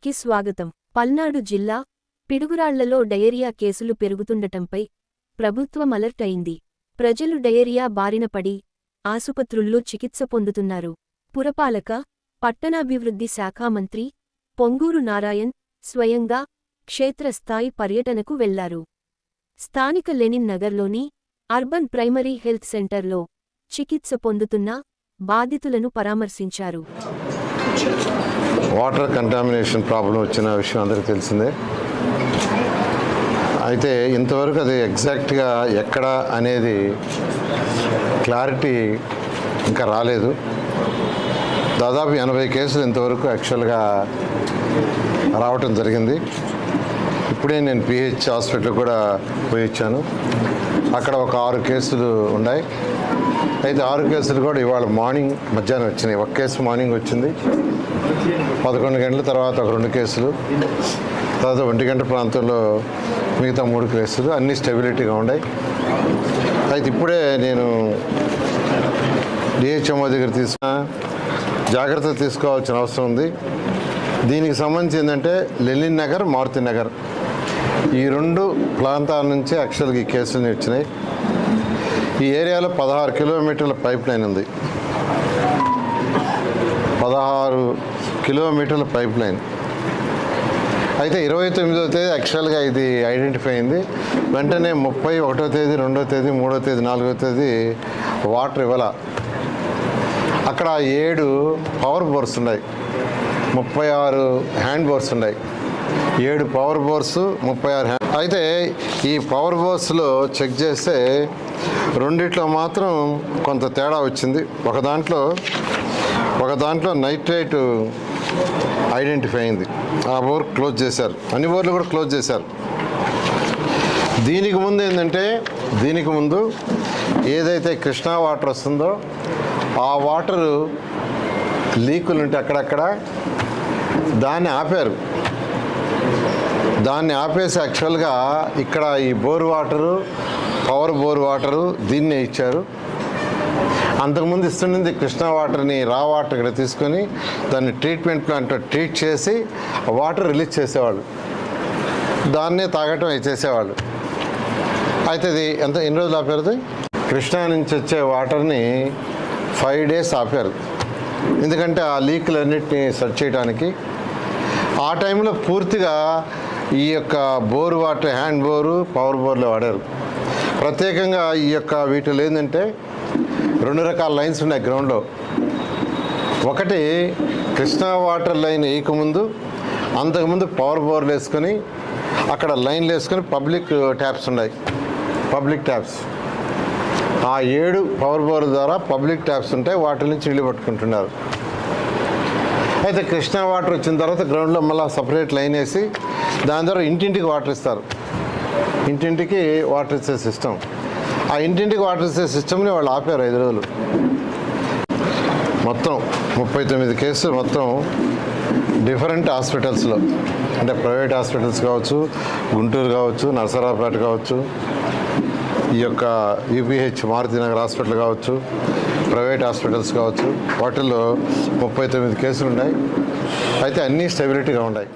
కి స్వాగతం. పల్నాడు జిల్లా పిడుగురాళ్లలో డయేరియా కేసులు పెరుగుతుండటంపై ప్రభుత్వం అలర్ట్ అయింది. ప్రజలు డయేరియా బారిన పడి ఆసుపత్రుల్లో చికిత్స పొందుతున్నారు. పురపాలక, పట్టణాభివృద్ధి శాఖ మంత్రి పొంగూరు నారాయణ్ స్వయంగా క్షేత్రస్థాయి పర్యటనకు వెళ్లారు. స్థానిక లెనిన్ నగర్లోని అర్బన్ ప్రైమరీ హెల్త్ సెంటర్లో చికిత్స పొందుతున్న బాధితులను పరామర్శించారు. వాటర్ కంటామినేషన్ ప్రాబ్లం వచ్చిన విషయం అందరికీ తెలిసిందే. అయితే ఇంతవరకు అది ఎగ్జాక్ట్గా ఎక్కడ అనేది క్లారిటీ ఇంకా రాలేదు. దాదాపు 80 కేసులు ఇంతవరకు యాక్చువల్గా రావటం జరిగింది. ఇప్పుడే నేను పిహెచ్ హాస్పిటల్ కూడా పోయి వచ్చాను. అక్కడ ఒక 6 కేసులు ఉన్నాయి. అయితే 6 కేసులు కూడా ఇవాళ మధ్యాహ్నం వచ్చినాయి. ఒక కేసు మార్నింగ్ వచ్చింది, 11 గంటల తర్వాత ఒక 2 కేసులు, తర్వాత 1 గంట ప్రాంతంలో మిగతా 3 కేసులు, అన్నీ స్టెబిలిటీగా ఉన్నాయి. అయితే ఇప్పుడే నేను డిహెచ్ఎంఓ దగ్గర జాగ్రత్తలు తీసుకోవాల్సిన అవసరం ఉంది. దీనికి సంబంధించి ఏంటంటే లెనిన్ నగర్, మారుతి నగర్ ఈ 2 ప్రాంతాల నుంచి యాక్చువల్గా ఈ కేసులు వచ్చినాయి. ఈ ఏరియాలో 16 కిలోమీటర్ల పైప్ లైన్ ఉంది. 16 కిలోమీటర్ల పైప్ లైన్. అయితే 29వ తేదీ యాక్చువల్గా ఇది ఐడెంటిఫై అయింది. వెంటనే 30, 1వ తేదీ, 2వ తేదీ, 3వ తేదీ, 4వ తేదీ వాటర్ ఇవ్వాల. అక్కడ 7 పవర్ బోర్స్ ఉన్నాయి, 36 హ్యాండ్ బోర్స్ ఉన్నాయి. 7 పవర్ బోర్సు, 36 హ్యాండ్. అయితే ఈ పవర్ బోర్స్లో చెక్ చేస్తే 2 మాత్రం కొంత తేడా వచ్చింది. ఒక దాంట్లో నైట్రేట్ ఐడెంటిఫై అయింది. ఆ బోర్ క్లోజ్ చేశారు. అన్ని బోర్లు కూడా క్లోజ్ చేశారు. దీనికి ముందు ఏదైతే కృష్ణా వాటర్ వస్తుందో ఆ వాటరు లీకులు ఉంటే అక్కడక్కడ దాన్ని ఆపారు. దాన్ని ఆపేసి యాక్చువల్గా ఇక్కడ ఈ bore water, power bore water దీన్నే ఇచ్చారు. అంతకుముందు ఇస్తుండింది కృష్ణా వాటర్ని, రా వాటర్ ఇక్కడ తీసుకొని దాన్ని ట్రీట్మెంట్ ప్లాంట్లో ట్రీట్ చేసి వాటర్ రిలీజ్ చేసేవాళ్ళు, దాన్నే తాగటం చేసేవాళ్ళు. అయితే ఇది ఎన్ని రోజులు ఆపారు? కృష్ణా నుంచి వచ్చే వాటర్ని 5 days ఆపారు. ఎందుకంటే ఆ లీకులన్నిటిని సెర్చ్ చేయడానికి. ఆ టైంలో పూర్తిగా ఈ యొక్క bore water, hand bore, power బోర్లు వాడారు. ప్రత్యేకంగా ఈ యొక్క వీటిలో ఏంటంటే 2 రకాల లైన్స్ ఉన్నాయి గ్రౌండ్లో. ఒకటి కృష్ణా వాటర్ లైన్ వేయకముందు, అంతకుముందు పవర్ బోర్లు వేసుకొని అక్కడ లైన్లు వేసుకొని పబ్లిక్ ట్యాప్స్ ఉన్నాయి. పబ్లిక్ ట్యాప్స్ ఆ 7 పవర్ బోర్ ద్వారా పబ్లిక్ ట్యాప్స్ ఉంటాయి. వాటి నుంచి నీళ్ళు పట్టుకుంటున్నారు. అయితే కృష్ణా వాటర్ వచ్చిన తర్వాత గ్రౌండ్లో మళ్ళీ సపరేట్ లైన్ వేసి దాని ద్వారా ఇంటింటికి వాటర్ ఇస్తారు. ఇంటింటికి వాటర్ ఇచ్చే సిస్టమ్. ఆ ఇంటింటికి వాటర్ ఇచ్చే సిస్టమ్ని వాళ్ళు ఆపారు 5 రోజులు. మొత్తం 39 కేసులు మొత్తం డిఫరెంట్ హాస్పిటల్స్లో, అంటే ప్రైవేట్ హాస్పిటల్స్ కావచ్చు, గుంటూరు కావచ్చు, నరసరావుపేట కావచ్చు, ఈ యొక్క యూపీహెచ్ మారుతి నగర్ హాస్పిటల్ కావచ్చు, ప్రైవేట్ హాస్పిటల్స్ కావచ్చు, వాటిల్లో 39 కేసులు ఉన్నాయి. అయితే అన్నీ స్టెబిలిటీగా ఉన్నాయి.